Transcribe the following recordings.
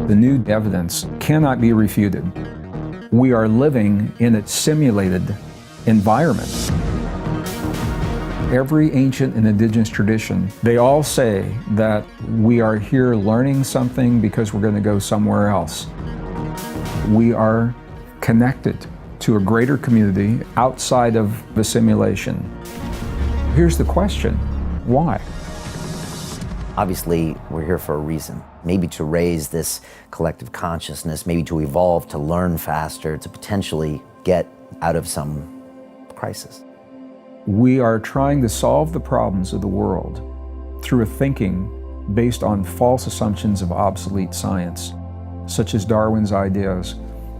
The new evidence cannot be refuted. We are living in a simulated environment. Every ancient and indigenous tradition, they all say that we are here learning something because we're going to go somewhere else. We are connected to a greater community outside of the simulation. Here's the question, why? Obviously, we're here for a reason. Maybe to raise this collective consciousness, maybe to evolve, to learn faster, to potentially get out of some crisis. We are trying to solve the problems of the world through a thinking based on false assumptions of obsolete science, such as Darwin's ideas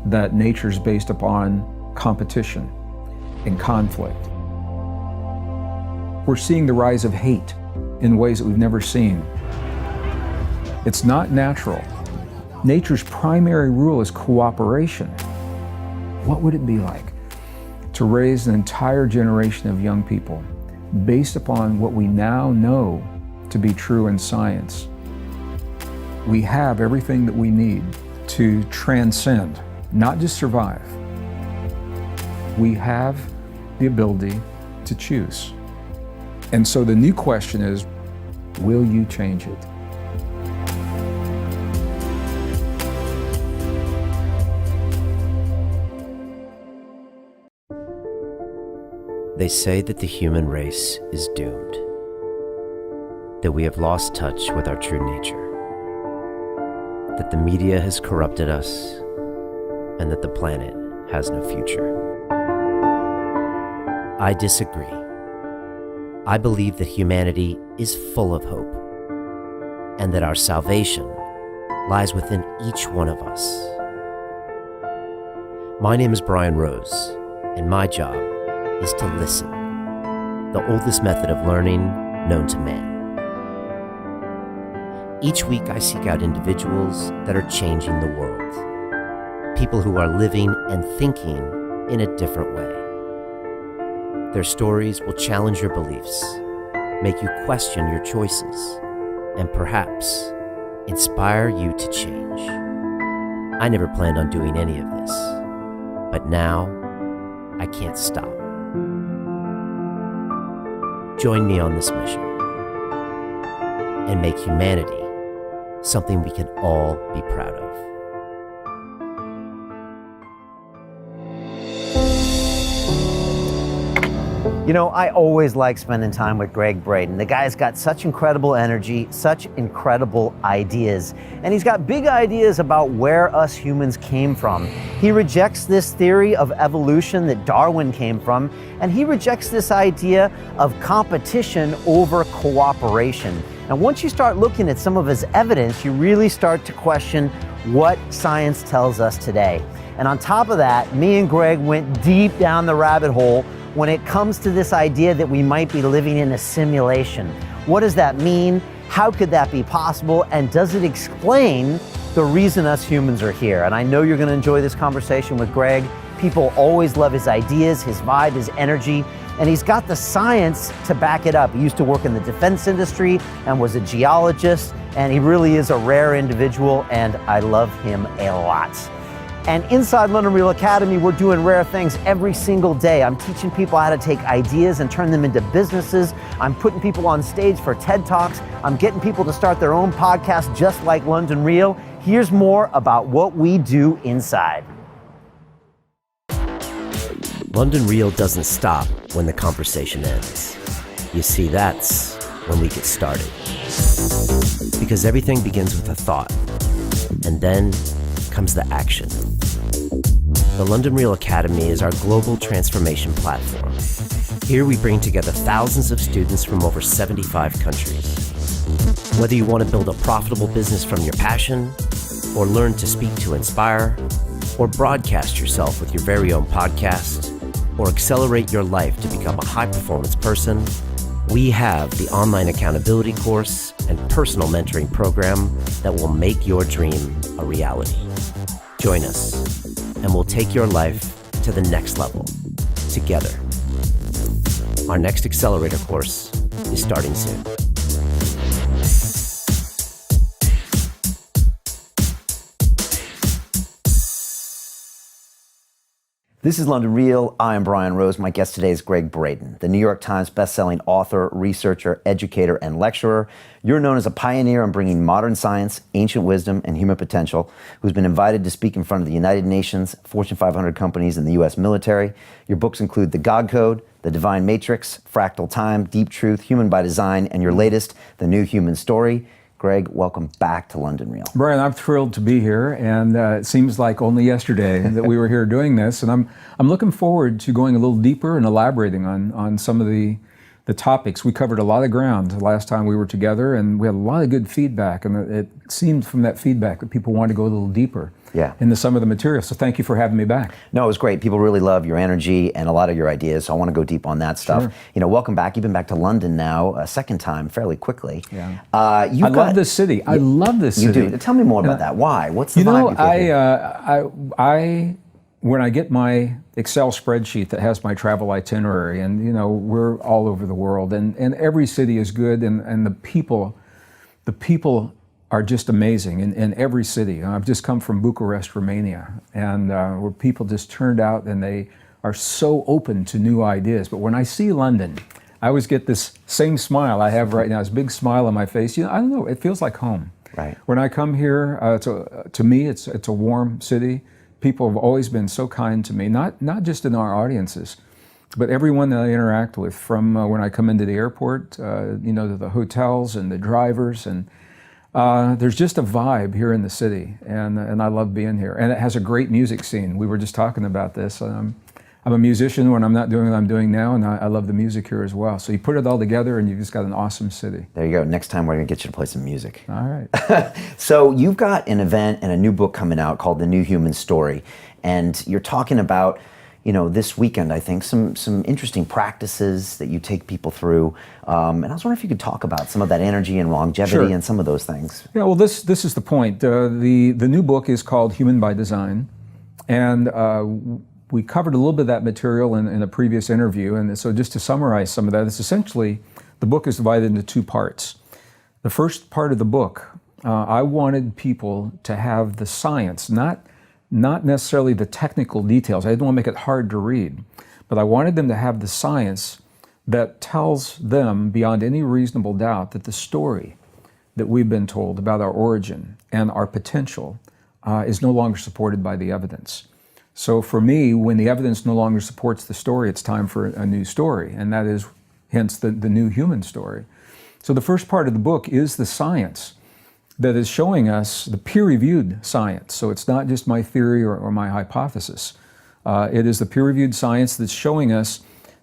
that nature is based upon competition and conflict. We're seeing the rise of hate in ways that we've never seen. It's not natural. Nature's primary rule is cooperation. What would it be like to raise an entire generation of young people based upon what we now know to be true in science? We have everything that we need to transcend, not just survive. We have the ability to choose. And so the new question is, will you change it? They say that the human race is doomed, that we have lost touch with our true nature, that the media has corrupted us, and that the planet has no future. I disagree. I believe that humanity is full of hope, and that our salvation lies within each one of us. My name is Brian Rose, and my job is to listen, the oldest method of learning known to man. Each week I seek out individuals that are changing the world, people who are living and thinking in a different way. Their stories will challenge your beliefs, make you question your choices, and perhaps inspire you to change. I never planned on doing any of this, but now I can't stop. Join me on this mission and make humanity something we can all be proud of. You know, I always like spending time with Greg Braden. The guy's got such incredible energy, such incredible ideas, and he's got big ideas about where us humans came from. He rejects this theory of evolution that Darwin came from, and he rejects this idea of competition over cooperation. And once you start looking at some of his evidence, you really start to question what science tells us today. And on top of that, me and Greg went deep down the rabbit hole when it comes to this idea that we might be living in a simulation. What does that mean? How could that be possible? And does it explain the reason us humans are here? And I know you're going to enjoy this conversation with Greg. People always love his ideas, his vibe, his energy, and he's got the science to back it up. He used to work in the defense industry and was a geologist, and he really is a rare individual, and I love him a lot. And inside London Real Academy, we're doing rare things every single day. I'm teaching people how to take ideas and turn them into businesses. I'm putting people on stage for TED Talks. I'm getting people to start their own podcast just like London Real. Here's more about what we do inside. London Real doesn't stop when the conversation ends. You see, that's when we get started. Because everything begins with a thought, and then comes the action. The London Real Academy is our global transformation platform. Here we bring together thousands of students from over 75 countries. Whether you want to build a profitable business from your passion, or learn to speak to inspire, or broadcast yourself with your very own podcast, or accelerate your life to become a high-performance person, we have the online accountability course and personal mentoring program that will make your dream a reality. Join us, and we'll take your life to the next level, together. Our next accelerator course is starting soon. This is London Real. I am Brian Rose. My guest today is Gregg Braden, the New York Times bestselling author, researcher, educator, and lecturer. You're known as a pioneer in bringing modern science, ancient wisdom, and human potential, who's been invited to speak in front of the United Nations, Fortune 500 companies, and the U.S. military. Your books include The God Code, The Divine Matrix, Fractal Time, Deep Truth, Human by Design, and your latest, The New Human Story. Gregg, welcome back to London Real. Brian, I'm thrilled to be here, and it seems like only yesterday that we were here doing this, and I'm looking forward to going a little deeper and elaborating on some of the topics. We covered a lot of ground the last time we were together, and we had a lot of good feedback, and it seemed from that feedback that people wanted to go a little deeper into some of the material. So thank you for having me back. No, it was great. People really love your energy and a lot of your ideas, so I want to go deep on that stuff. Sure. You know, welcome back. You've been back to London now a second time fairly quickly. Yeah. I love this city. I love this city. You do. Tell me more about that. Why? What's the vibe you get here? When I get my Excel spreadsheet that has my travel itinerary, and you know, we're all over the world, and every city is good, and the people are just amazing in every city. I've just come from Bucharest, Romania, and where people just turned out and they are so open to new ideas. But when I see London, I always get this same smile I have right now, this big smile on my face. You know, I don't know, it feels like home. Right. When I come here, to me, it's a warm city. People have always been so kind to me, not just in our audiences, but everyone that I interact with, from when I come into the airport, you know, to the hotels and the drivers, and there's just a vibe here in the city, and I love being here. And it has a great music scene. We were just talking about this. I'm a musician when I'm not doing what I'm doing now, and I love the music here as well. So you put it all together, and you've just got an awesome city. There you go. Next time we're going to get you to play some music. All right. So you've got an event and a new book coming out called The New Human Story, and you're talking about, you know, this weekend, I think, some interesting practices that you take people through. And I was wondering if you could talk about some of that energy and longevity and some of those things. Yeah, well, this is the point. The new book is called Human by Design, and we covered a little bit of that material in a previous interview, and so just to summarize some of that, it's essentially, the book is divided into two parts. The first part of the book, I wanted people to have the science, not necessarily the technical details. I didn't want to make it hard to read, but I wanted them to have the science that tells them beyond any reasonable doubt that the story that we've been told about our origin and our potential is no longer supported by the evidence. So for me, when the evidence no longer supports the story, it's time for a new story, and that is hence the new human story. So the first part of the book is the science that is showing us, the peer-reviewed science. So it's not just my theory or my hypothesis. It is the peer-reviewed science that's showing us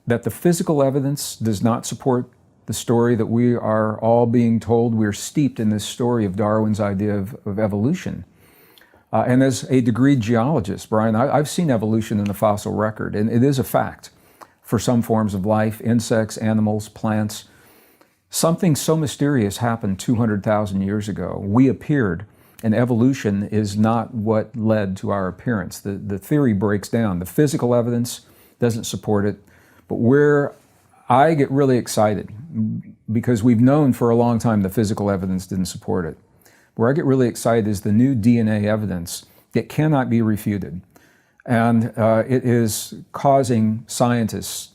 that the physical evidence does not support the story that we are all being told. We're steeped in this story of Darwin's idea of evolution. And as a degreed geologist, Brian, I've seen evolution in the fossil record, and it is a fact for some forms of life, insects, animals, plants. Something so mysterious happened 200,000 years ago. We appeared, and evolution is not what led to our appearance. The theory breaks down. The physical evidence doesn't support it, but where I get really excited, because we've known for a long time the physical evidence didn't support it. Where I get really excited is the new DNA evidence that cannot be refuted. And it is causing scientists,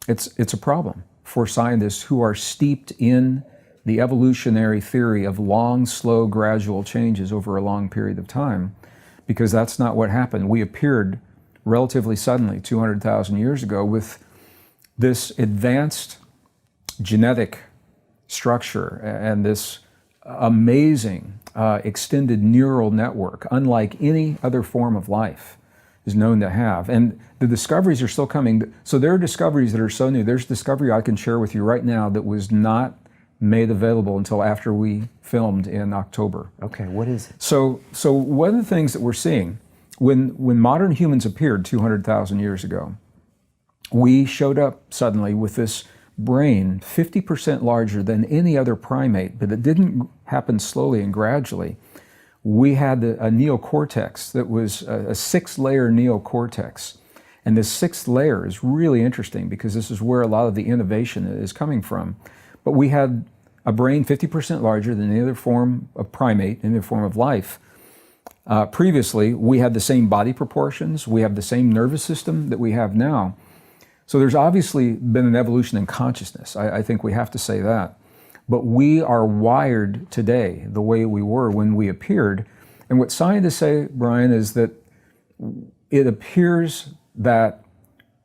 it's a problem for scientists who are steeped in the evolutionary theory of long, slow, gradual changes over a long period of time, because that's not what happened. We appeared relatively suddenly 200,000 years ago with this advanced genetic structure and this amazing extended neural network, unlike any other form of life is known to have. And the discoveries are still coming. So there are discoveries that are so new. There's a discovery I can share with you right now that was not made available until after we filmed in October. Okay, what is it? So one of the things that we're seeing, when modern humans appeared 200,000 years ago, we showed up suddenly with this brain 50% larger than any other primate, but it didn't happen slowly and gradually. We had a neocortex that was a 6-layer neocortex. And this 6th layer is really interesting because this is where a lot of the innovation is coming from. But we had a brain 50% larger than any other form of primate, any other form of life. Previously, we had the same body proportions, we have the same nervous system that we have now. So there's obviously been an evolution in consciousness. I think we have to say that. But we are wired today the way we were when we appeared. And what scientists say, Brian, is that it appears that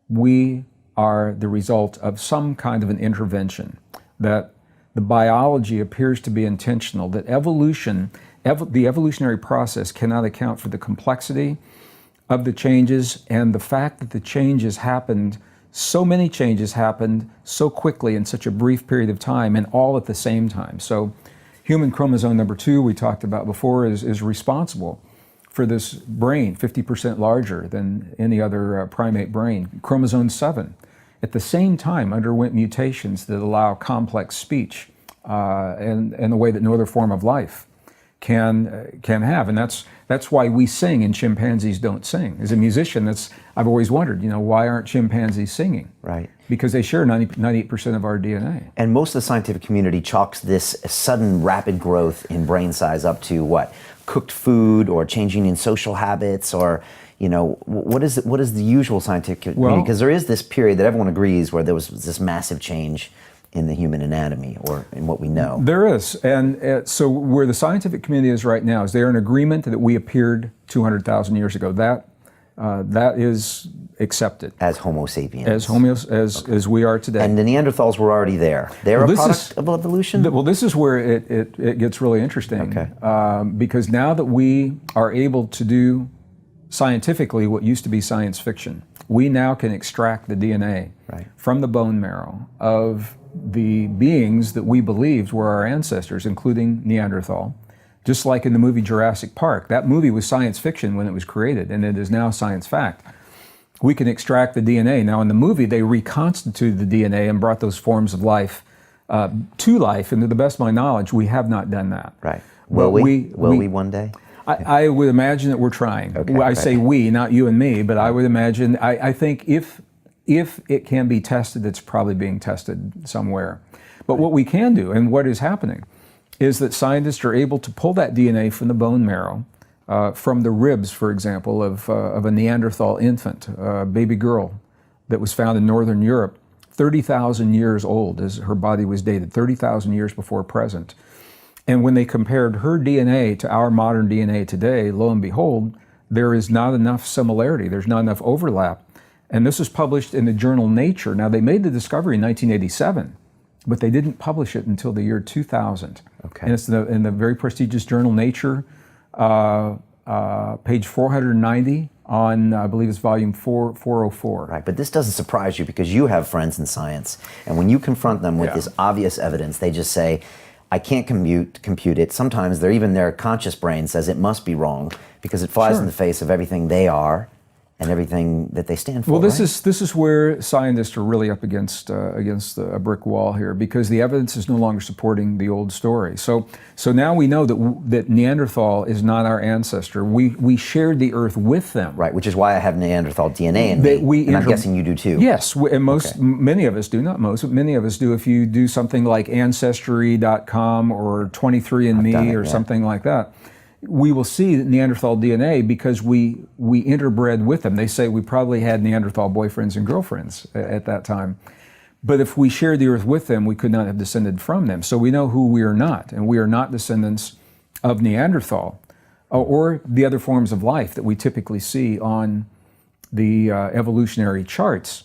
we are the result of some kind of an intervention, that the biology appears to be intentional, that the evolutionary process cannot account for the complexity of the changes and the fact that the changes happened, so many changes happened so quickly in such a brief period of time and all at the same time. So human chromosome number 2 we talked about before is responsible for this brain, 50% larger than any other primate brain. Chromosome 7 at the same time underwent mutations that allow complex speech and the way that no other form of life can have. And that's why we sing and chimpanzees don't sing. As a musician, I've always wondered, why aren't chimpanzees singing? Right. Because they share 98% of our DNA. And most of the scientific community chalks this sudden rapid growth in brain size up to what? Cooked food or changing in social habits, or what is the usual scientific community? Because there is this period that everyone agrees where there was this massive change in the human anatomy or in what we know. There is. And so where the scientific community is right now is they're in agreement that we appeared 200,000 years ago. That is accepted. As Homo sapiens. As we are today. And the Neanderthals were already there. They're a product of evolution? This is where it gets really interesting. Okay. Because now that we are able to do scientifically what used to be science fiction, we now can extract the DNA from the bone marrow of the beings that we believed were our ancestors, including Neanderthal. Just like in the movie Jurassic Park. That movie was science fiction when it was created, and it is now science fact. We can extract the DNA. Now in the movie, they reconstituted the DNA and brought those forms of life to life, and to the best of my knowledge, we have not done that. Right. Will we one day? I would imagine that we're trying. Okay, I say we, not you and me, but I would imagine, I think if it can be tested, it's probably being tested somewhere. But what we can do, and what is happening, is that scientists are able to pull that DNA from the bone marrow, from the ribs, for example, of a Neanderthal infant, a baby girl that was found in Northern Europe, 30,000 years old as her body was dated, 30,000 years before present. And when they compared her DNA to our modern DNA today, lo and behold, there is not enough similarity, there's not enough overlap. And this was published in the journal Nature. Now, they made the discovery in 1987, but they didn't publish it until the year 2000. Okay. And it's in the very prestigious journal Nature, page 490 on, I believe it's volume 404. Right, but this doesn't surprise you because you have friends in science, and when you confront them with this obvious evidence, they just say, I can't compute it. Sometimes their conscious brain says it must be wrong because it flies in the face of everything they are and everything that they stand for. Well, this is where scientists are really up against a brick wall here, because the evidence is no longer supporting the old story. So now we know that Neanderthal is not our ancestor. We shared the Earth with them. Right, which is why I have Neanderthal DNA in me, and I'm guessing you do too. Yes, and many of us do, not most, but many of us do. If you do something like Ancestry.com or 23andMe or something like that, we will see Neanderthal DNA because we interbred with them. They say we probably had Neanderthal boyfriends and girlfriends at that time. But if we shared the Earth with them, we could not have descended from them. So we know who we are not, and we are not descendants of Neanderthal or the other forms of life that we typically see on the evolutionary charts.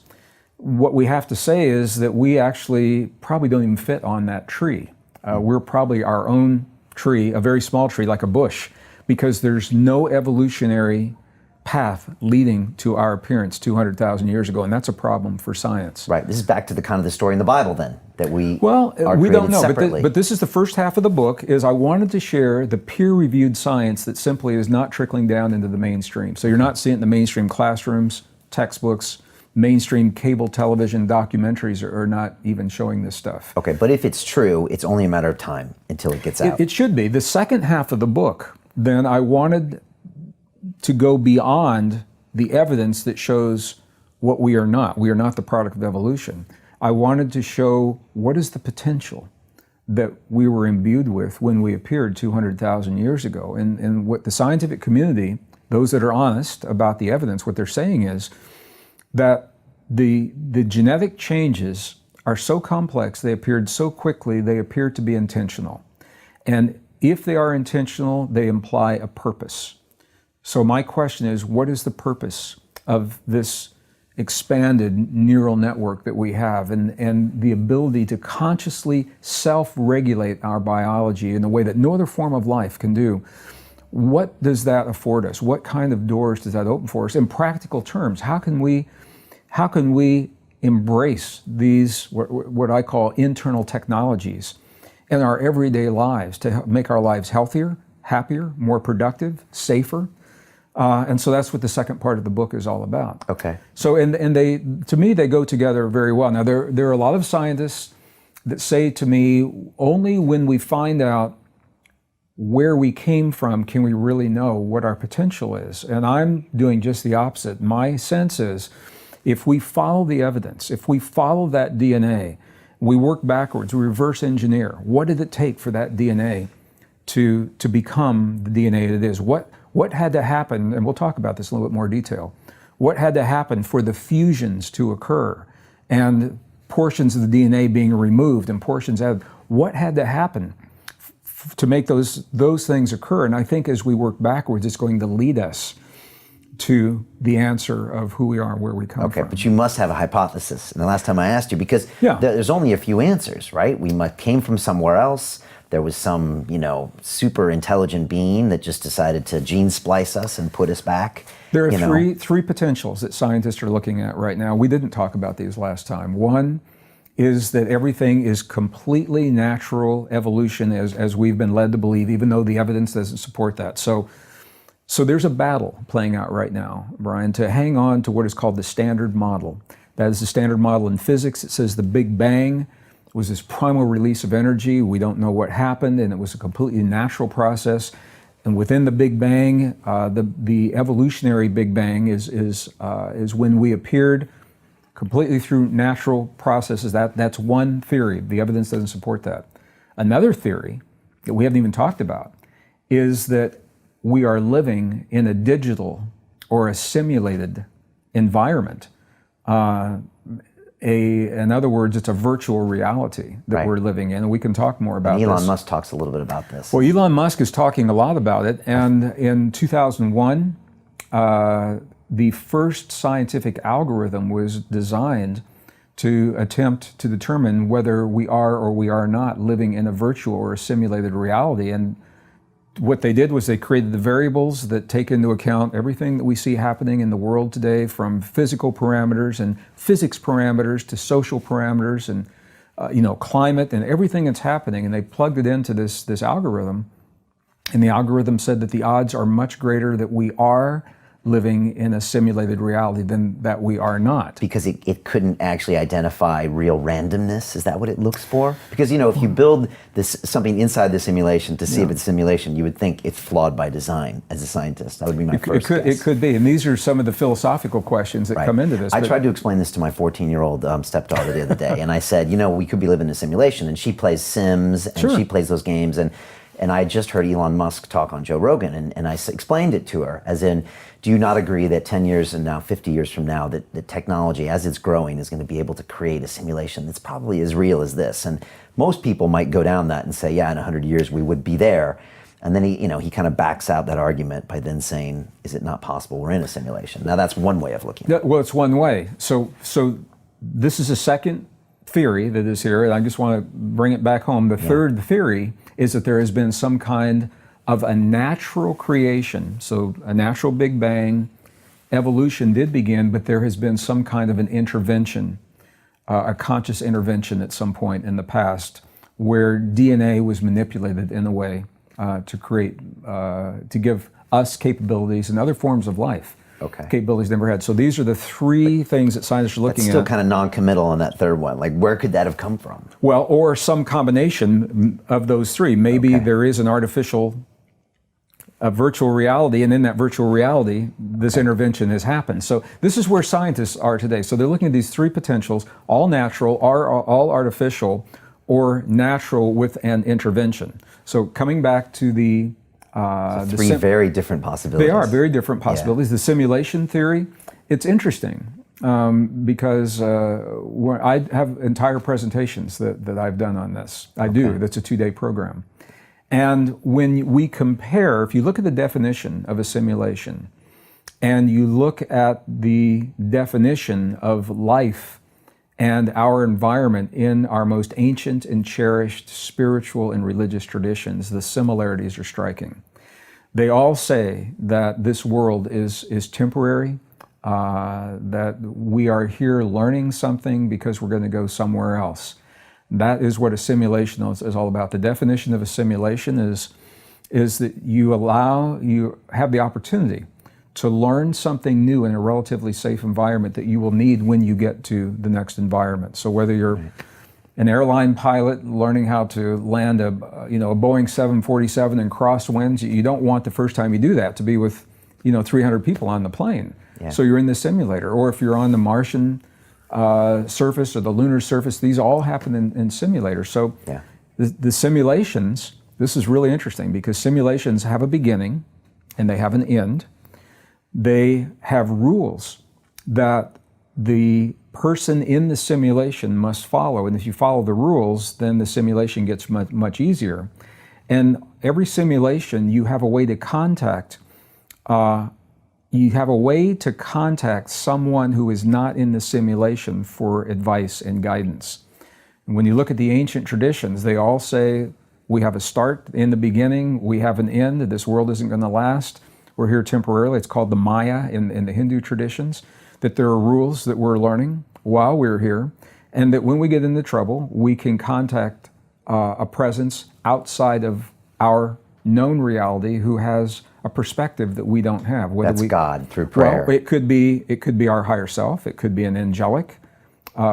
What we have to say is that we actually probably don't even fit on that tree. We're probably our own tree, a very small tree like a bush, because there's no evolutionary path leading to our appearance 200,000 years ago, and that's a problem for science. Right. This is back to the kind of the story in the Bible then, that we don't know, separately. but this is the first half of the book, is I wanted to share the peer-reviewed science that simply is not trickling down into the mainstream. So you're not seeing it in the mainstream classrooms, textbooks, mainstream cable television documentaries are not even showing this stuff. Okay, but if it's true, it's only a matter of time until it gets out. It should be. The second half of the book, then I wanted to go beyond the evidence that shows what we are not. We are not the product of evolution. I wanted to show what is the potential that we were imbued with when we appeared 200,000 years ago. And what the scientific community, those that are honest about the evidence, what they're saying is that the genetic changes are so complex, they appeared so quickly, they appear to be intentional. And if they are intentional, they imply a purpose. So my question is, what is the purpose of this expanded neural network that we have, and the ability to consciously self-regulate our biology in a way that no other form of life can do? What does that afford us? What kind of doors does that open for us? In practical terms, how can we embrace these, what I call internal technologies, in our everyday lives to make our lives healthier, happier, more productive, safer? And so that's what the second part of the book is all about. Okay. So, and they, to me, they go together very well. Now, there are a lot of scientists that say to me, only when we find out where we came from can we really know what our potential is. And I'm doing just the opposite. My sense is, if we follow the evidence, if we follow that DNA, we work backwards, we reverse engineer. What did it take for that DNA to become the DNA that it is? What had to happen, and we'll talk about this in a little bit more detail, what had to happen for the fusions to occur and portions of the DNA being removed and portions added? What had to happen to make those things occur? And I think as we work backwards, it's going to lead us to the answer of who we are and where we come from. Okay, but you must have a hypothesis. And the last time I asked you, because there's only a few answers, right? We came from somewhere else. There was some, super intelligent being that just decided to gene splice us and put us back. There are three potentials that scientists are looking at right now. We didn't talk about these last time. One is that everything is completely natural evolution as we've been led to believe, even though the evidence doesn't support that. So there's a battle playing out right now, Brian, to hang on to what is called the standard model. That is the standard model in physics. It says the Big Bang was this primal release of energy. We don't know what happened, and it was a completely natural process. And within the Big Bang, the evolutionary Big Bang is when we appeared completely through natural processes. That's one theory. The evidence doesn't support that. Another theory that we haven't even talked about is that we are living in a digital or a simulated environment. In other words, it's a virtual reality that we're living in, and we can talk more about this. Elon Musk talks a little bit about this. Well, Elon Musk is talking a lot about it, and in 2001, the first scientific algorithm was designed to attempt to determine whether we are or we are not living in a virtual or a simulated reality. And what they did was they created the variables that take into account everything that we see happening in the world today, from physical parameters and physics parameters to social parameters and climate and everything that's happening. And they plugged it into this algorithm, and the algorithm said that the odds are much greater that we are living in a simulated reality than that we are not. Because it couldn't actually identify real randomness? Is that what it looks for? Because, if you build something inside the simulation to see if it's simulation, you would think it's flawed by design as a scientist. That would be my first guess. It could be, and these are some of the philosophical questions that come into this. I tried to explain this to my 14-year-old stepdaughter the other day, and I said, we could be living in a simulation, and she plays Sims, and she plays those games, and I just heard Elon Musk talk on Joe Rogan, and I explained it to her, as in, do you not agree that 10 years and now 50 years from now, that the technology, as it's growing, is going to be able to create a simulation that's probably as real as this? And most people might go down that and say, yeah, in 100 years we would be there. And then he kind of backs out that argument by then saying, is it not possible we're in a simulation? Now that's one way of looking at it. Well, it's one way. So this is a second theory that is here, and I just want to bring it back home. The third theory is that there has been some kind of a natural creation. So a natural Big Bang, evolution did begin, but there has been some kind of an intervention, a conscious intervention at some point in the past, where DNA was manipulated in a way to create, to give us capabilities and other forms of life. Capabilities never had. So these are the three things that scientists are looking at. That's still kind of non-committal on that third one. Like, where could that have come from? Well, or some combination of those three. Maybe there is an a virtual reality, and in that virtual reality, this intervention has happened. So this is where scientists are today. So they're looking at these three potentials, all natural, all artificial, or natural with an intervention. So coming back to the three very different possibilities. They are very different possibilities. The simulation theory, it's interesting because I have entire presentations that I've done on this. I do. That's a 2-day program. And when we compare, if you look at the definition of a simulation and you look at the definition of life and our environment in our most ancient and cherished spiritual and religious traditions, the similarities are striking. They all say that this world is temporary, that we are here learning something because we're going to go somewhere else. That is what a simulation is all about. The definition of a simulation is that you have the opportunity to learn something new in a relatively safe environment that you will need when you get to the next environment. So whether you're an airline pilot learning how to land a Boeing 747 in crosswinds, you don't want the first time you do that to be with 300 people on the plane. Yeah. So you're in the simulator. Or if you're on the Martian surface or the lunar surface, these all happen in simulators. So the simulations, this is really interesting because simulations have a beginning and they have an end. They have rules that the person in the simulation must follow, and if you follow the rules, then the simulation gets much easier. And every simulation, you have a way to contact someone who is not in the simulation for advice and guidance. And when you look at the ancient traditions, they all say we have a start in the beginning, we have an end, this world isn't going to last, we're here temporarily. It's called the Maya in the Hindu traditions, that there are rules that we're learning while we're here, and that when we get into trouble, we can contact a presence outside of our known reality who has a perspective that we don't have. That's God through prayer. Well, it could be our higher self. It could be an angelic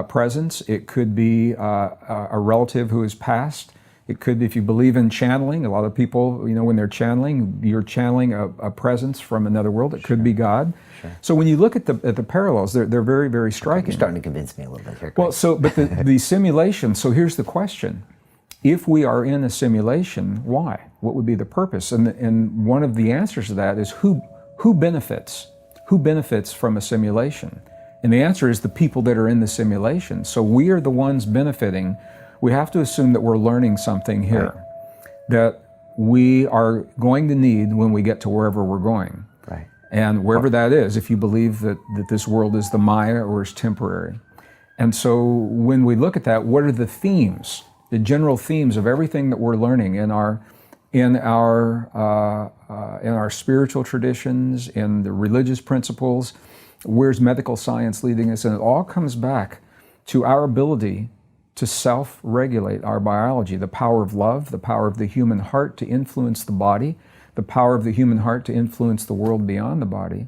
presence. It could be a relative who has passed. It could be, if you believe in channeling, a lot of people, when they're channeling, you're channeling a presence from another world. It could be God. Sure. So when you look at the parallels, they're very, very striking. You're starting to convince me a little bit here. Well, but the simulation, so here's the question. If we are in a simulation, why? What would be the purpose? And one of the answers to that is who benefits? Who benefits from a simulation? And the answer is the people that are in the simulation. So we are the ones benefiting. We have to assume that we're learning something here that we are going to need when we get to wherever we're going. Right. And wherever that is, if you believe that this world is the Maya or is temporary. And so when we look at that, what are the themes, the general themes of everything that we're learning in our spiritual traditions, in the religious principles? Where's medical science leading us? And it all comes back to our ability to self-regulate our biology, the power of love, the power of the human heart to influence the body, the power of the human heart to influence the world beyond the body.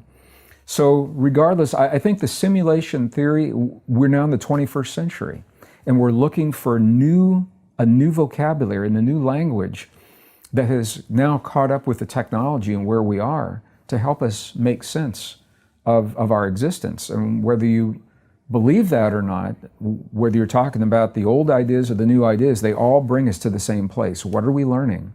So regardless, I think the simulation theory, we're now in the 21st century, and we're looking for a new vocabulary and a new language that has now caught up with the technology and where we are to help us make sense of our existence. And whether you believe that or not, whether you're talking about the old ideas or the new ideas, they all bring us to the same place. What are we learning?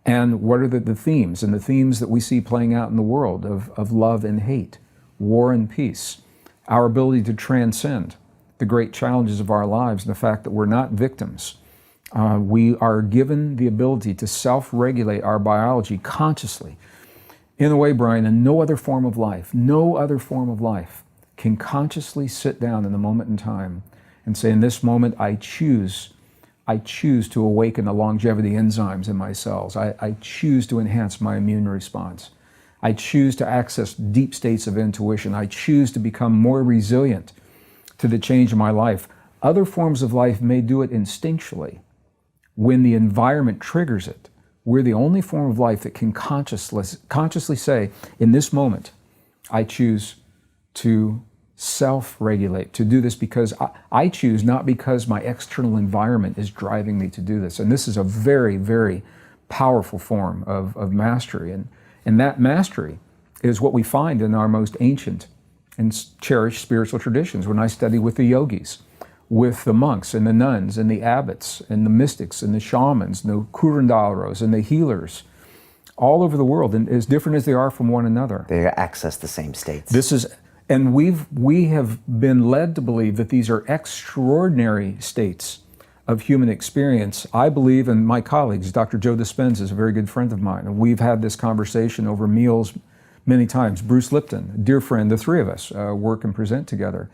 And what are the themes? And the themes that we see playing out in the world of love and hate, war and peace, our ability to transcend the great challenges of our lives, and the fact that we're not victims. We are given the ability to self-regulate our biology consciously. In a way, Brian, and no other form of life can consciously sit down in the moment in time and say, in this moment, I choose to awaken the longevity enzymes in my cells. I choose to enhance my immune response. I choose to access deep states of intuition. I choose to become more resilient to the change in my life. Other forms of life may do it instinctually. When the environment triggers it, we're the only form of life that can consciously say, in this moment, I choose to self-regulate, to do this because I choose, not because my external environment is driving me to do this. And this is a very, very powerful form of mastery. And that mastery is what we find in our most ancient and cherished spiritual traditions. When I study with the yogis, with the monks and the nuns and the abbots and the mystics and the shamans, and the curanderos and the healers, all over the world, and as different as they are from one another. They access the same states. And we have been led to believe that these are extraordinary states of human experience. I believe, and my colleagues, Dr. Joe Dispenza is a very good friend of mine, and we've had this conversation over meals many times. Bruce Lipton, a dear friend, the three of us work and present together.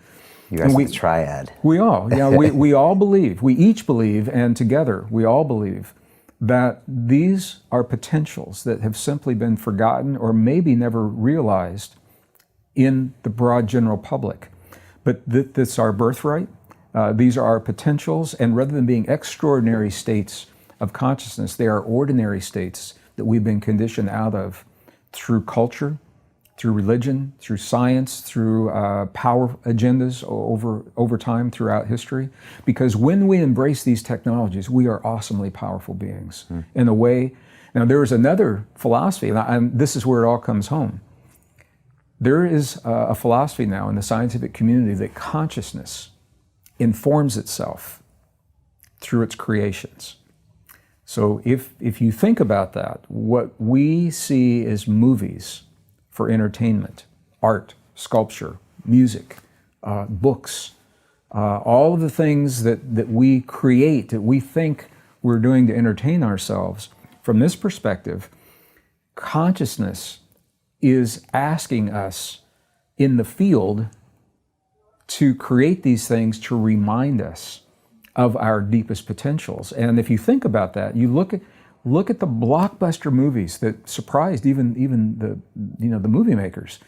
You guys are the triad. We all believe, we each believe, and together we all believe that these are potentials that have simply been forgotten or maybe never realized in the broad general public. But that's our birthright. These are our potentials, and rather than being extraordinary states of consciousness, they are ordinary states that we've been conditioned out of through culture, through religion, through science, through power agendas over time throughout history. Because when we embrace these technologies, we are awesomely powerful beings in a way. Now, there is another philosophy, and this is where it all comes home. There is a philosophy now in the scientific community that consciousness informs itself through its creations. So if you think about that, what we see is movies for entertainment, art, sculpture, music, books, all of the things that we create, that we think we're doing to entertain ourselves. From this perspective, consciousness is asking us in the field to create these things to remind us of our deepest potentials. And if you think about that, you look at the blockbuster movies that surprised even the movie makers,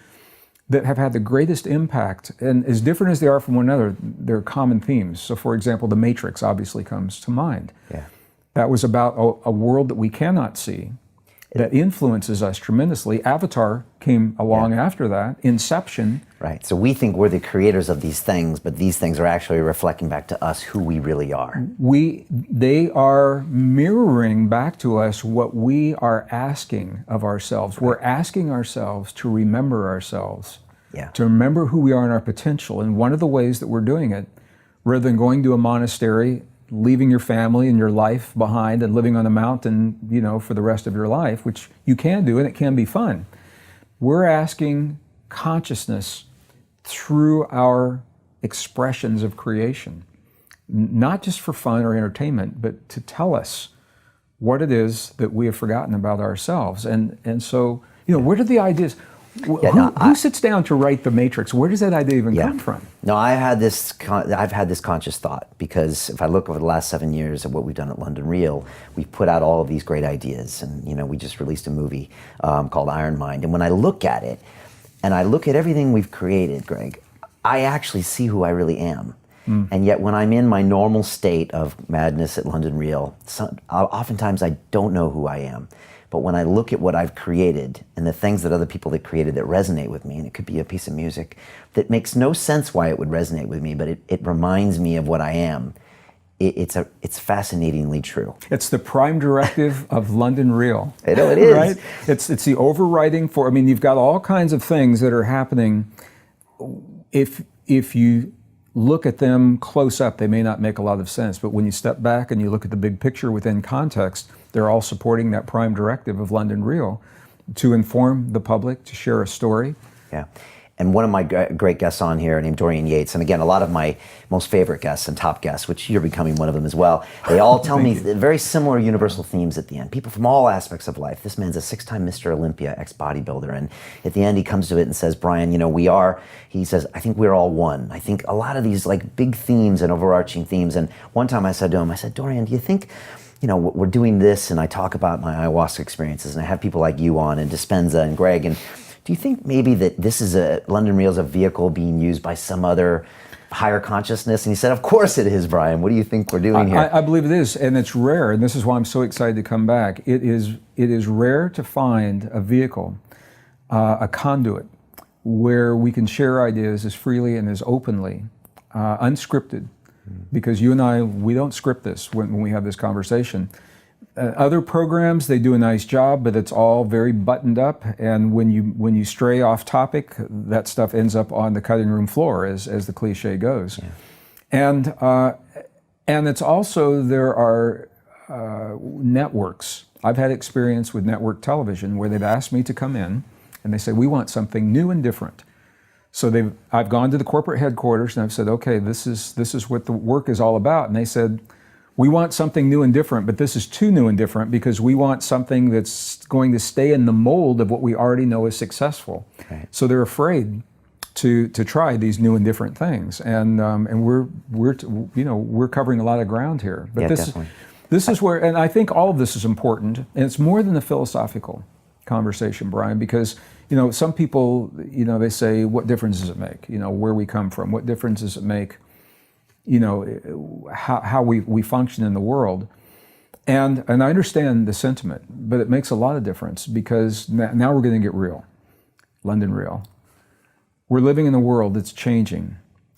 that have had the greatest impact, and as different as they are from one another, there are common themes. So for example, The Matrix obviously comes to mind. Yeah. That was about a world that we cannot see, that influences us tremendously. Avatar came along after that, Inception. Right, so we think we're the creators of these things, but these things are actually reflecting back to us who we really are. They are mirroring back to us what we are asking of ourselves. We're asking ourselves to remember ourselves, to remember who we are and our potential. And one of the ways that we're doing it, rather than going to a monastery, leaving your family and your life behind and living on a mountain, for the rest of your life, which you can do and it can be fun. We're asking consciousness through our expressions of creation, not just for fun or entertainment, but to tell us what it is that we have forgotten about ourselves. And so, where did the ideas... Who sits down to write The Matrix? Where does that idea even come from? No, I've had this conscious thought, because if I look over the last 7 years of what we've done at London Real, we've put out all of these great ideas, and we just released a movie called Iron Mind. And when I look at it, and I look at everything we've created, Greg, I actually see who I really am. And yet when I'm in my normal state of madness at London Real, oftentimes I don't know who I am. But when I look at what I've created and the things that other people have created that resonate with me, and it could be a piece of music that makes no sense why it would resonate with me, but it reminds me of what I am, it's fascinatingly true. It's the prime directive of London Real. I know it is. Right? It's the overriding you've got all kinds of things that are happening. If you look at them close up, they may not make a lot of sense, but when you step back and you look at the big picture within context, they're all supporting that prime directive of London Real to inform the public, to share a story. Yeah. And one of my great guests on here named Dorian Yates, and again, a lot of my most favorite guests and top guests, which you're becoming one of them as well, they all tell me very similar universal themes at the end. People from all aspects of life. This man's a 6-time Mr. Olympia, ex-bodybuilder, and at the end he comes to it and says, Brian, he says, I think we're all one. I think a lot of these big themes and overarching themes, and one time I said to him, Dorian, do you think, we're doing this, and I talk about my ayahuasca experiences, and I have people like you on, and Dispenza and Greg, and do you think maybe that this is London Real is a vehicle being used by some other higher consciousness? And he said, of course it is, Brian. What do you think we're doing here? I believe it is, and it's rare, and this is why I'm so excited to come back. It is rare to find a vehicle, a conduit, where we can share ideas as freely and as openly, unscripted, because you and I, we don't script this when we have this conversation. Other programs, they do a nice job, but it's all very buttoned up, and when you stray off topic, that stuff ends up on the cutting room floor, as the cliche goes. Yeah. And it's also, there are networks. I've had experience with network television where they've asked me to come in and they say, we want something new and different. So I've gone to the corporate headquarters and I've said, okay, this is what the work is all about. And they said, we want something new and different, but this is too new and different because we want something that's going to stay in the mold of what we already know is successful. Okay. So they're afraid to try these new and different things, and we're covering a lot of ground here. But yeah, this is where, and I think all of this is important, and it's more than a philosophical conversation, Brian, because some people, they say, what difference does it make? Where we come from, what difference does it make? How we function in the world, and I understand the sentiment, but it makes a lot of difference because now we're going to get real, London real. We're living in a world that's changing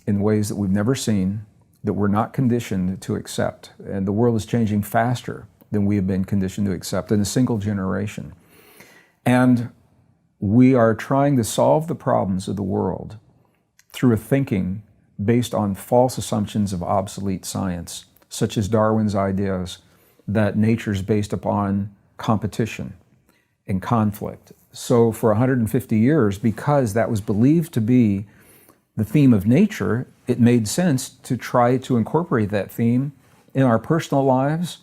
in ways that we've never seen, that we're not conditioned to accept. And the world is changing faster than we have been conditioned to accept in a single generation. And we are trying to solve the problems of the world through a thinking based on false assumptions of obsolete science, such as Darwin's ideas that nature is based upon competition and conflict. So for 150 years, because that was believed to be the theme of nature, it made sense to try to incorporate that theme in our personal lives,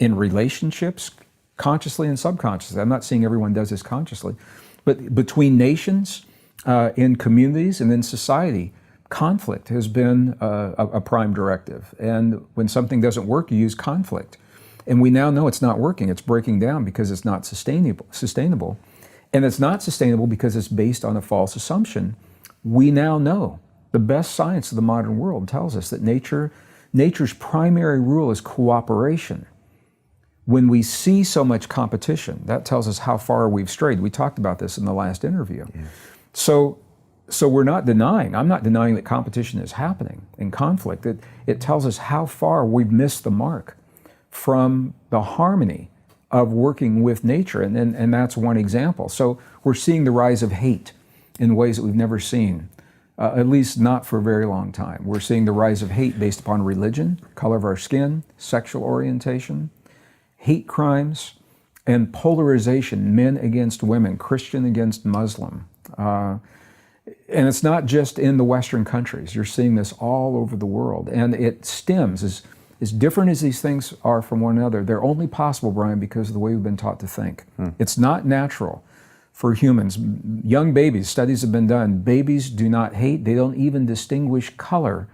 in relationships, consciously and subconsciously. I'm not saying everyone does this consciously, but between nations, in communities, and in society, conflict has been a prime directive. And when something doesn't work, you use conflict. And we now know it's not working. It's breaking down because it's not sustainable. And it's not sustainable because it's based on a false assumption. We now know, the best science of the modern world tells us that nature's primary rule is cooperation. When we see so much competition, that tells us how far we've strayed. We talked about this in the last interview. Yeah. So we're not denying, I'm not denying that competition is happening in conflict. It tells us how far we've missed the mark from the harmony of working with nature, and that's one example. So we're seeing the rise of hate in ways that we've never seen, at least not for a very long time. We're seeing the rise of hate based upon religion, color of our skin, sexual orientation, hate crimes, and polarization, men against women, Christian against Muslim. And it's not just in the Western countries. You're seeing this all over the world. And it stems, as different as these things are from one another, they're only possible, Brian, because of the way we've been taught to think. It's not natural for humans. Young babies, studies have been done, babies do not hate. They don't even distinguish color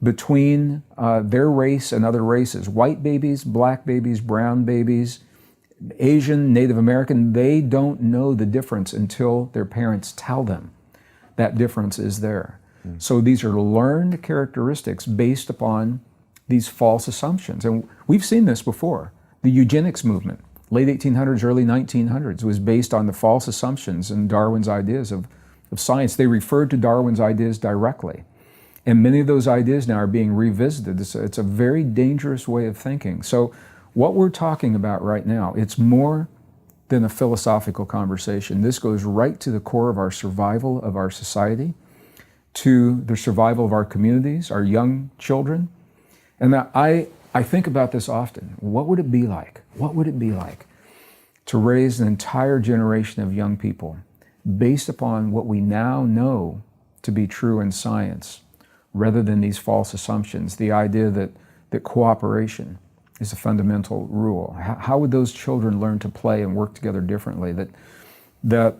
between their race and other races. White babies, black babies, brown babies, Asian, Native American, they don't know the difference until their parents tell them that difference is there. So these are learned characteristics based upon these false assumptions. And we've seen this before. The eugenics movement, late 1800s, early 1900s, was based on the false assumptions and Darwin's ideas of science. They referred to Darwin's ideas directly. And many of those ideas now are being revisited. It's a very dangerous way of thinking. So what we're talking about right now, it's more than a philosophical conversation. This goes right to the core of our survival of our society, to the survival of our communities, our young children. And I think about this often. What would it be like? What would it be like to raise an entire generation of young people based upon what we now know to be true in science, rather than these false assumptions, the idea that cooperation is a fundamental rule? How would those children learn to play and work together differently, that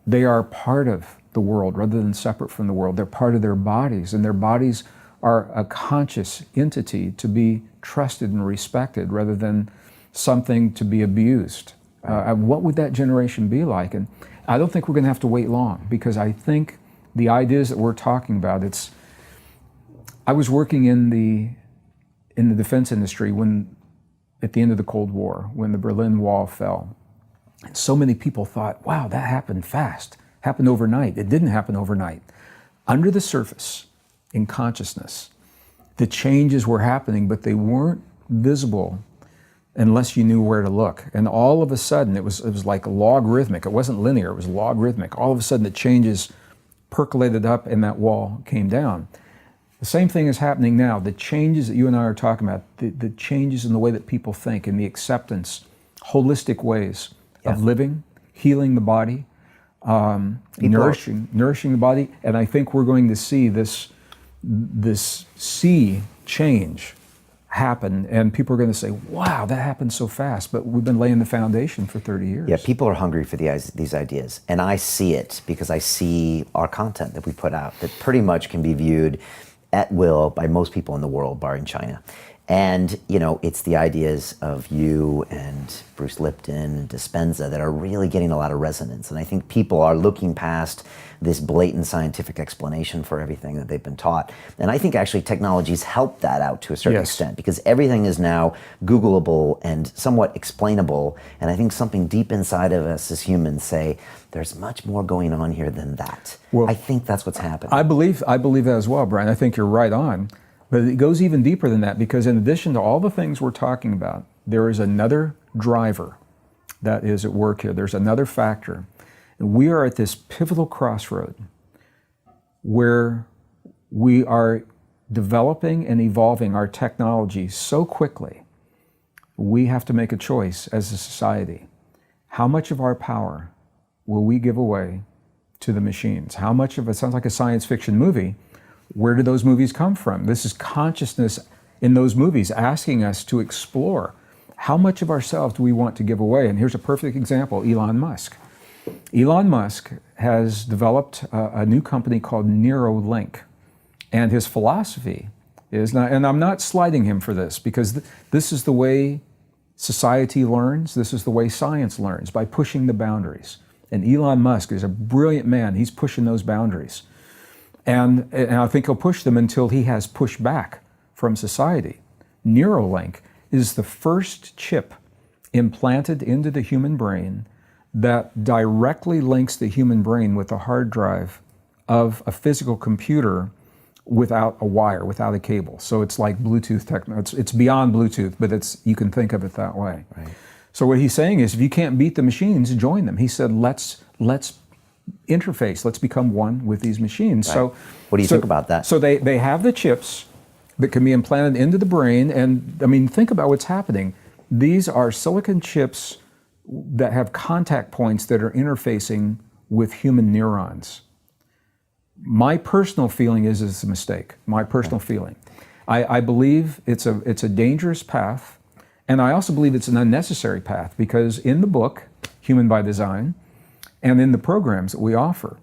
they are part of the world rather than separate from the world? They're part of their bodies, and their bodies are a conscious entity to be trusted and respected rather than something to be abused. What would that generation be like? And I don't think we're going to have to wait long, because I think the ideas that we're talking about, I was working in the defense industry at the end of the Cold War, when the Berlin Wall fell. And so many people thought, wow, that happened fast, happened overnight. It didn't happen overnight. Under the surface, in consciousness, the changes were happening, but they weren't visible unless you knew where to look. And all of a sudden, it was like logarithmic. It wasn't linear, it was logarithmic. All of a sudden, the changes percolated up and that wall came down. The same thing is happening now. The changes that you and I are talking about, the changes in the way that people think and the acceptance, holistic ways of living, healing the body, nourishing the body. And I think we're going to see this sea change happen, and people are going to say, wow, that happened so fast, but we've been laying the foundation for 30 years. Yeah, people are hungry for these ideas, and I see it because I see our content that we put out that pretty much can be viewed at will by most people in the world, barring China. And, you know, it's the ideas of you and Bruce Lipton and Dispenza that are really getting a lot of resonance. And I think people are looking past this blatant scientific explanation for everything that they've been taught. And I think actually technology's helped that out to a certain extent, because everything is now Googleable and somewhat explainable. And I think something deep inside of us as humans say, there's much more going on here than that. Well, I think that's what's happening. I believe that as well, Brian. I think you're right on. But it goes even deeper than that, because in addition to all the things we're talking about, there is another driver that is at work here. There's another factor. And we are at this pivotal crossroad where we are developing and evolving our technology so quickly, we have to make a choice as a society. How much of our power will we give away to the machines? How much of it sounds like a science fiction movie? Where do those movies come from? This is consciousness in those movies asking us to explore how much of ourselves do we want to give away. And here's a perfect example, Elon Musk. Elon Musk has developed a new company called Neuralink. And his philosophy is, and I'm not slighting him for this, because this is the way society learns, this is the way science learns, by pushing the boundaries. And Elon Musk is a brilliant man, he's pushing those boundaries. And I think he'll push them until he has pushed back from society. Neuralink is the first chip implanted into the human brain that directly links the human brain with the hard drive of a physical computer without a wire, without a cable. So it's like Bluetooth technology. It's beyond Bluetooth, but you can think of it that way. Right. So what he's saying is, if you can't beat the machines, join them. He said, let's interface, let's become one with these machines. Right. So what do you think about that? So they have the chips that can be implanted into the brain, and I mean, think about what's happening. These are silicon chips that have contact points that are interfacing with human neurons. My personal feeling is it's a mistake. My personal feeling. I believe it's a dangerous path, and I also believe it's an unnecessary path, because in the book, Human by Design, and in the programs that we offer,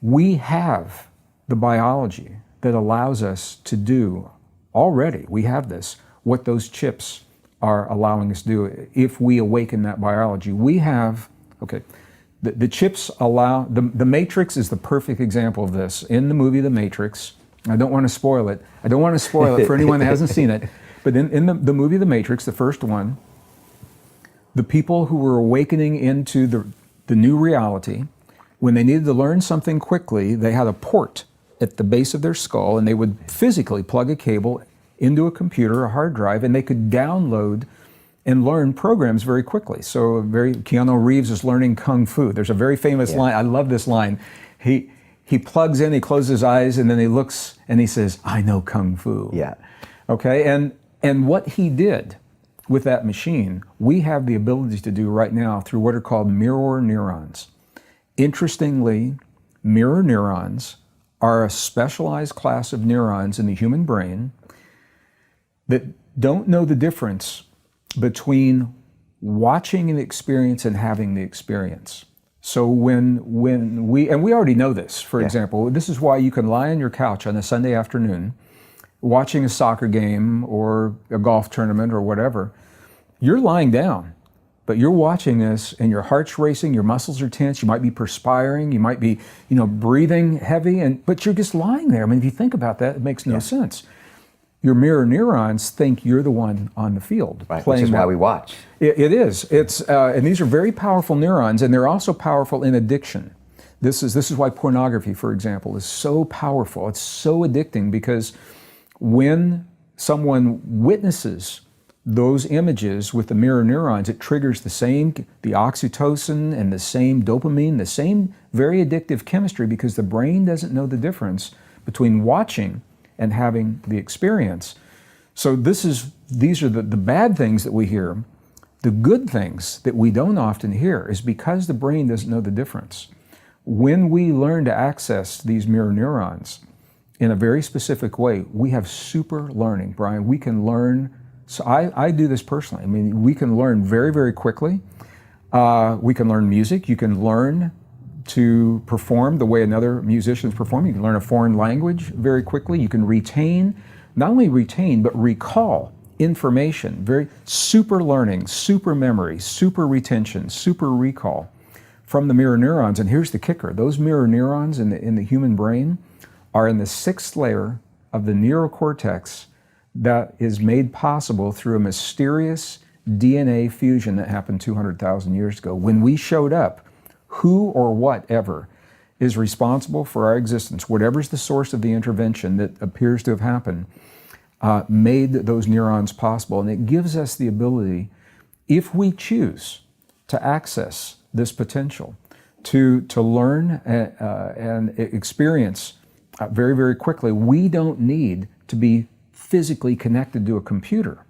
we have the biology that allows us to do already, we have this, what those chips are allowing us to do if we awaken that biology. We have, the chips allow, the Matrix is the perfect example of this. In the movie The Matrix, I don't want to spoil it. I don't want to spoil it for anyone that hasn't seen it, but in the movie The Matrix, the first one, the people who were awakening into the new reality, when they needed to learn something quickly, they had a port at the base of their skull, and they would physically plug a cable into a computer, a hard drive, and they could download and learn programs very quickly. So Keanu Reeves is learning Kung Fu. There's a very famous line, I love this line. He plugs in, he closes his eyes, and then he looks and he says, I know Kung Fu. Yeah. Okay, and what he did with that machine, we have the ability to do right now through what are called mirror neurons. Interestingly, mirror neurons are a specialized class of neurons in the human brain that don't know the difference between watching an experience and having the experience. So when we already know this, for example, this is why you can lie on your couch on a Sunday afternoon watching a soccer game or a golf tournament or whatever. You're lying down, but you're watching this and your heart's racing, your muscles are tense, you might be perspiring, you might be, breathing heavy, but you're just lying there. I mean, if you think about that, it makes no sense. Your mirror neurons think you're the one on the field. Right, which is why we watch. It is. And these are very powerful neurons, and they're also powerful in addiction. This is why pornography, for example, is so powerful. It's so addicting, because when someone witnesses those images with the mirror neurons, it triggers the oxytocin and the same dopamine, the same very addictive chemistry, because the brain doesn't know the difference between watching and having the experience. So these are the bad things that we hear. The good things that we don't often hear is because the brain doesn't know the difference. When we learn to access these mirror neurons in a very specific way, we have super learning, Brian. We can learn, so I do this personally. I mean, we can learn very, very quickly. We can learn music. You can learn to perform the way another musician is performing. You can learn a foreign language very quickly. You can retain, not only retain, but recall information. Very super learning, super memory, super retention, super recall from the mirror neurons. And here's the kicker. Those mirror neurons in the human brain are in the 6th layer of the neurocortex that is made possible through a mysterious DNA fusion that happened 200,000 years ago. When we showed up, who or whatever is responsible for our existence, whatever's the source of the intervention that appears to have happened, made those neurons possible. And it gives us the ability, if we choose to access this potential, to learn and experience very, very quickly. We don't need to be physically connected to a computer.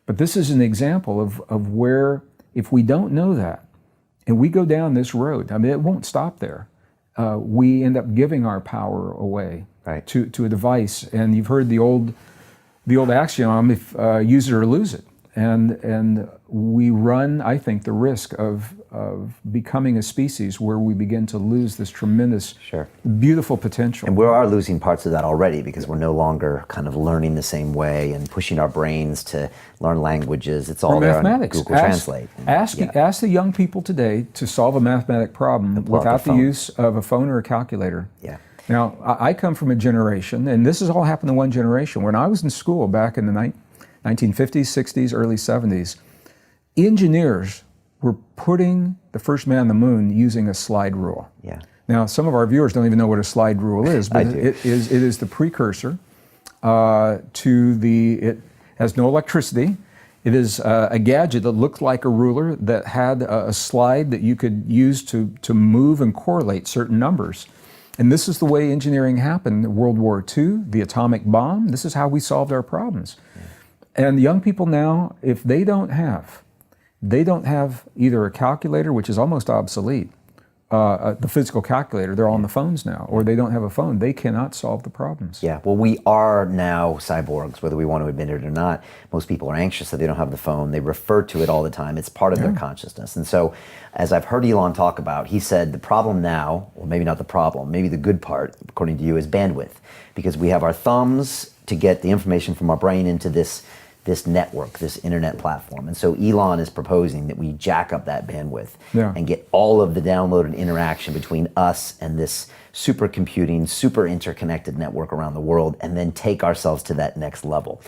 But this is an example of where, if we don't know that, and we go down this road, I mean, it won't stop there. We end up giving our power away to a device. And you've heard the old axiom, if use it or lose it. And we run, I think, the risk of becoming a species where we begin to lose this tremendous, beautiful potential. And we are losing parts of that already because we're no longer kind of learning the same way and pushing our brains to learn languages. It's all there on Google Translate. Ask the young people today to solve a mathematic problem without the use of a phone or a calculator. Yeah. Now, I come from a generation, and this has all happened in one generation. When I was in school back in the 1950s, 60s, early 70s, engineers were putting the first man on the moon using a slide rule. Yeah. Now, some of our viewers don't even know what a slide rule is, but it is the precursor it has no electricity. It is a gadget that looked like a ruler that had a slide that you could use to move and correlate certain numbers. And this is the way engineering happened in World War II, the atomic bomb. This is how we solved our problems. Yeah. And young people now, if they don't have either a calculator, which is almost obsolete, the physical calculator, they're all on the phones now, or they don't have a phone, they cannot solve the problems. Yeah, well, we are now cyborgs, whether we want to admit it or not. Most people are anxious that they don't have the phone. They refer to it all the time. It's part of their consciousness. And so, as I've heard Elon talk about, he said the problem now, or maybe not the problem, maybe the good part, according to you, is bandwidth. Because we have our thumbs to get the information from our brain into this network, this internet platform. And so Elon is proposing that we jack up that bandwidth and get all of the download and interaction between us and this supercomputing, super interconnected network around the world, and then take ourselves to that next level.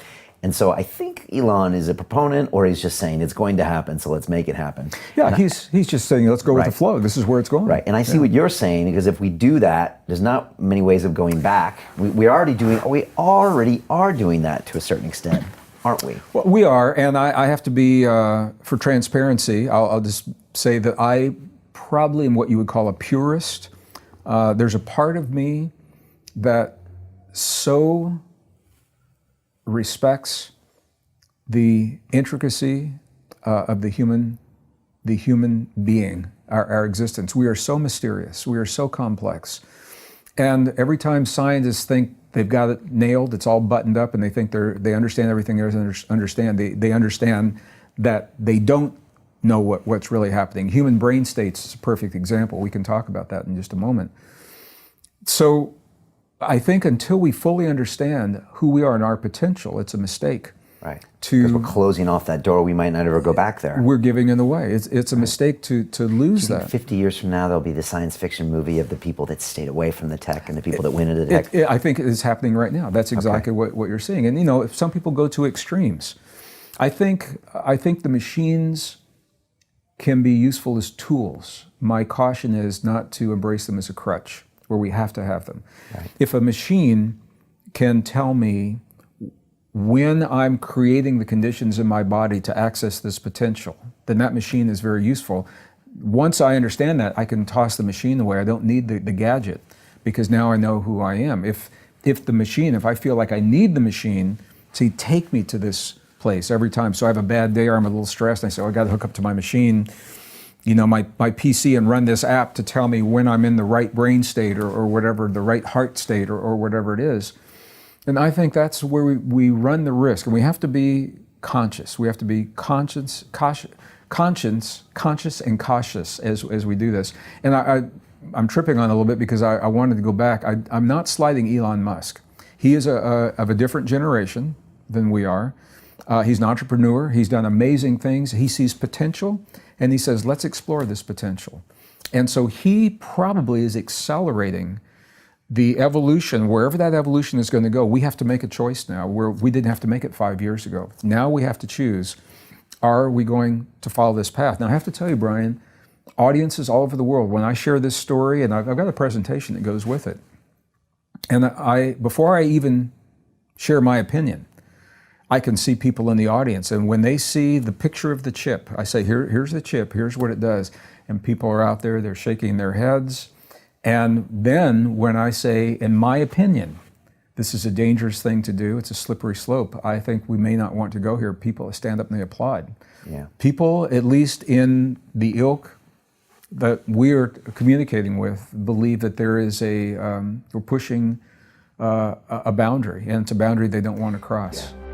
And so I think Elon is a proponent, or he's just saying it's going to happen, so let's make it happen. Yeah, he's just saying, let's go with the flow. This is where it's going. Right, and I see what you're saying, because if we do that, there's not many ways of going back. We already are doing that to a certain extent, aren't we? Well, we are, and I have to be, for transparency, I'll just say that I probably am what you would call a purist. There's a part of me that so respects the intricacy of the human being, our existence. We are so mysterious. We are so complex. And every time scientists think they've got it nailed, it's all buttoned up, and they think they understand everything there is to understand, they understand that they don't know what's really happening. Human brain states is a perfect example. We can talk about that in just a moment. So I think until we fully understand who we are and our potential, it's a mistake. Right. Because we're closing off that door, we might not ever go back there. We're giving it away. It's a mistake to lose that. 50 years from now, there'll be the science fiction movie of the people that stayed away from the tech and the people that went into the tech. I think it is happening right now. That's exactly what you're seeing. And if some people go to extremes, I think the machines can be useful as tools. My caution is not to embrace them as a crutch, where we have to have them. Right. If a machine can tell me when I'm creating the conditions in my body to access this potential, then that machine is very useful. Once I understand that, I can toss the machine away. I don't need the gadget, because now I know who I am. If if I feel like I need the machine to take me to this place every time. So I have a bad day or I'm a little stressed, and I say, oh, I got to hook up to my machine, my PC, and run this app to tell me when I'm in the right brain state or whatever, the right heart state or whatever it is. And I think that's where we run the risk. And we have to be conscious. We have to be conscious and cautious as we do this. And I'm tripping on it a little bit because I wanted to go back. I'm not slighting Elon Musk. He is of a different generation than we are. He's an entrepreneur. He's done amazing things. He sees potential, and he says, let's explore this potential. And so he probably is accelerating the evolution, wherever that evolution is going to go. We have to make a choice now, where we didn't have to make it 5 years ago. Now we have to choose, are we going to follow this path? Now I have to tell you, Brian, audiences all over the world, when I share this story, and I've got a presentation that goes with it, and before I even share my opinion, I can see people in the audience, and when they see the picture of the chip, I say, here's the chip, here's what it does, and people are out there, they're shaking their heads. And then when I say, in my opinion, this is a dangerous thing to do, it's a slippery slope, I think we may not want to go here, people stand up and they applaud. Yeah. People, at least in the ilk that we're communicating with, believe that there is we're pushing a boundary, and it's a boundary they don't want to cross. Yeah.